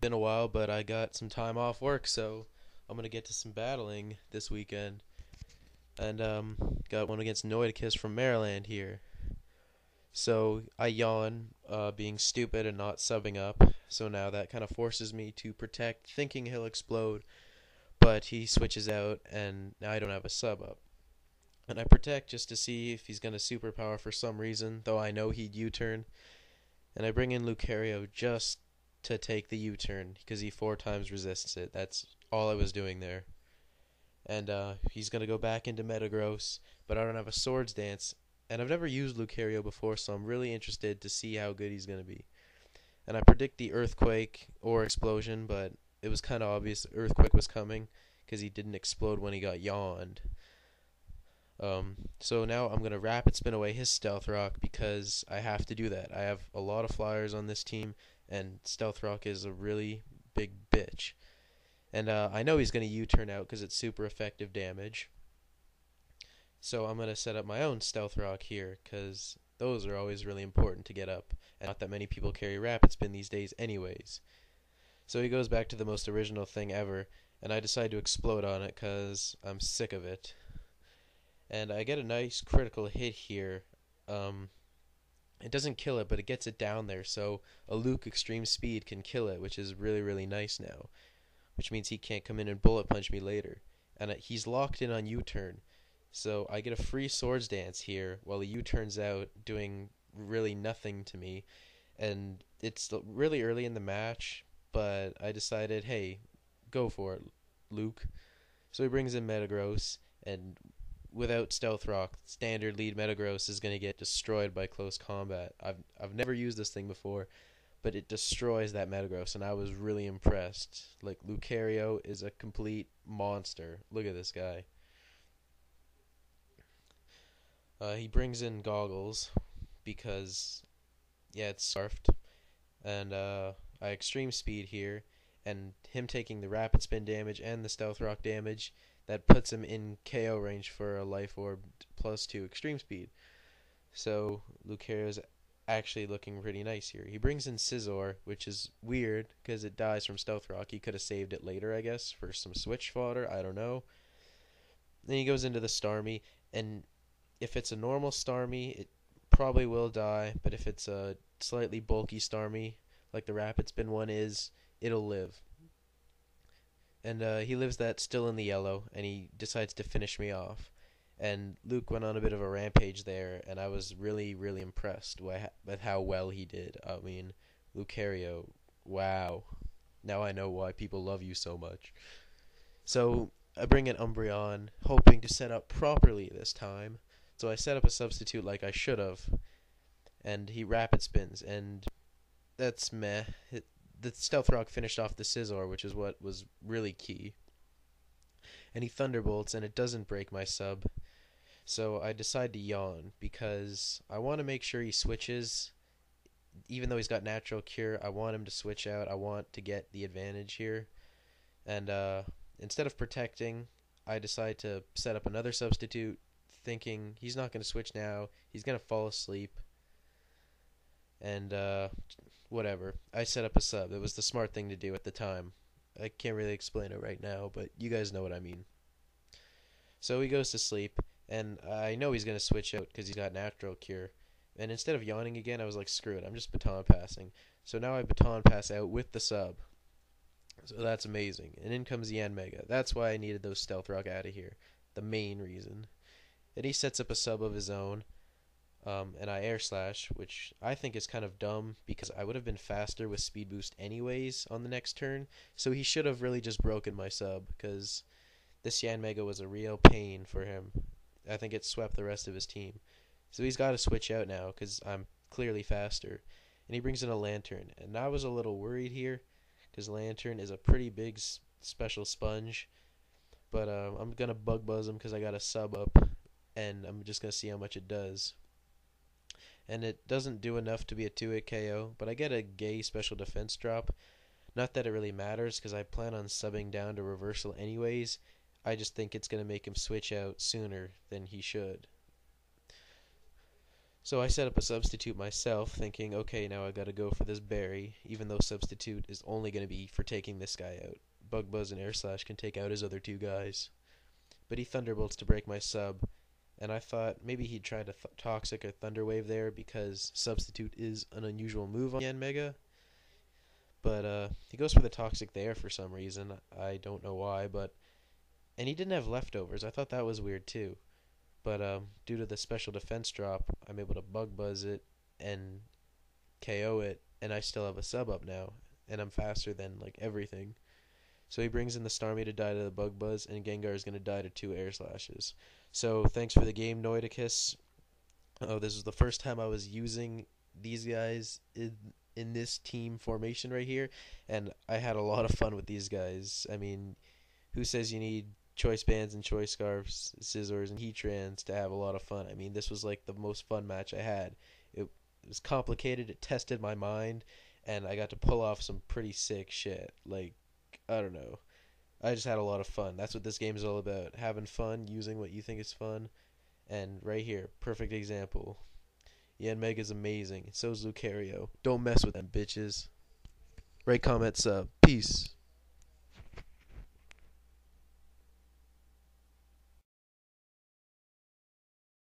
Been a while, but I got some time off work, so I'm gonna get to some battling this weekend. And got one against Noidicus from Maryland here. So I yawn, being stupid and not subbing up. So now that kind of forces me to protect, thinking he'll explode, but he switches out, and now I don't have a sub up. And I protect just to see if he's gonna superpower for some reason, though I know he'd U-turn. And I bring in Lucario just to take the U-turn because he 4 times resists it. That's all I was doing there. And he's gonna go back into Metagross, but I don't have a Swords Dance, and I've never used Lucario before, so I'm really interested to see how good he's gonna be. And I predict the Earthquake or Explosion, but it was kind of obvious Earthquake was coming because he didn't explode when he got yawned. So now I'm going to Rapid Spin away his Stealth Rock because I have to do that. I have a lot of flyers on this team, and Stealth Rock is a really big bitch. And I know he's going to U-turn out because it's super effective damage. So I'm going to set up my own Stealth Rock here because those are always really important to get up. And not that many people carry Rapid Spin these days anyways. So he goes back to the most original thing ever, and I decide to explode on it because I'm sick of it. And I get a nice critical hit here. It doesn't kill it, but it gets it down there, so a Luke Extreme Speed can kill it, which is really, really nice now. Which means he can't come in and bullet punch me later. And he's locked in on U-turn, so I get a free Swords Dance here while he U-turns out, doing really nothing to me. And it's really early in the match, but I decided, hey, go for it, Luke. So he brings in Metagross, and without Stealth Rock, standard lead Metagross is going to get destroyed by close combat. I've never used this thing before, but it destroys that Metagross, and I was really impressed. Like, Lucario is a complete monster. Look at this guy. He brings in Goggles because, yeah, it's Scarfed. And I Extreme Speed here, and him taking the Rapid Spin damage and the Stealth Rock damage, that puts him in KO range for a Life Orb +2 Extreme Speed. So Lucario's actually looking pretty nice here. He brings in Scizor, which is weird because it dies from Stealth Rock. He could have saved it later, I guess, for some switch fodder. I don't know. Then he goes into the Starmie, and if it's a normal Starmie, it probably will die, but if it's a slightly bulky Starmie, like the Rapid Spin one is, it'll live. And he lives that still in the yellow, and he decides to finish me off. And Luke went on a bit of a rampage there, and I was really, really impressed with how well he did. I mean, Lucario, wow. Now I know why people love you so much. So I bring in Umbreon, hoping to set up properly this time. So I set up a substitute like I should have, and he Rapid Spins, and that's meh. The Stealth Rock finished off the Scizor, which is what was really key. And he Thunderbolts, and it doesn't break my sub. So I decide to yawn, because I want to make sure he switches. Even though he's got Natural Cure, I want him to switch out. I want to get the advantage here. And instead of protecting, I decide to set up another substitute, thinking he's not going to switch now. He's going to fall asleep. And whatever. I set up a sub. It was the smart thing to do at the time. I can't really explain it right now, but you guys know what I mean. So he goes to sleep, and I know he's going to switch out because he's got Natural Cure. And instead of yawning again, I was like, screw it, I'm just baton passing. So now I baton pass out with the sub. So that's amazing. And in comes Yanmega. That's why I needed those Stealth Rock out of here. The main reason. And he sets up a sub of his own. And I Air Slash, which I think is kind of dumb because I would have been faster with Speed Boost anyways on the next turn. So he should have really just broken my sub because this Yanmega was a real pain for him. I think it swept the rest of his team. So he's got to switch out now because I'm clearly faster. And he brings in a Lantern. And I was a little worried here because Lantern is a pretty big special sponge. But I'm going to Bug Buzz him because I got a sub up. And I'm just going to see how much it does. And it doesn't do enough to be a 2-hit KO, but I get a gay special defense drop. Not that it really matters, because I plan on subbing down to reversal anyways. I just think it's going to make him switch out sooner than he should. So I set up a substitute myself, thinking, okay, now I gotta go for this berry, even though substitute is only gonna be for taking this guy out. Bug Buzz and Air Slash can take out his other two guys. But he Thunderbolts to break my sub, and I thought maybe he'd try to Toxic or Thunder Wave there because substitute is an unusual move on Yanmega. But he goes for the Toxic there for some reason. I don't know why, but and he didn't have leftovers. I thought that was weird too. But due to the special defense drop, I'm able to Bug Buzz it and KO it, and I still have a sub up now, and I'm faster than like everything. So he brings in the Starmie to die to the Bug Buzz, and Gengar is going to die to 2 Air Slashes. So thanks for the game, Noidicus. Oh, this was the first time I was using these guys in this team formation right here, and I had a lot of fun with these guys. I mean, who says you need choice bands and choice scarves, scissors and Heatrans to have a lot of fun? I mean, this was like the most fun match I had. It was complicated, it tested my mind, and I got to pull off some pretty sick shit. Like, I don't know. I just had a lot of fun. That's what this game is all about. Having fun, using what you think is fun. And right here, perfect example. Yanmega's amazing. So is Lucario. Don't mess with them, bitches. Rate, comment, sub. Peace.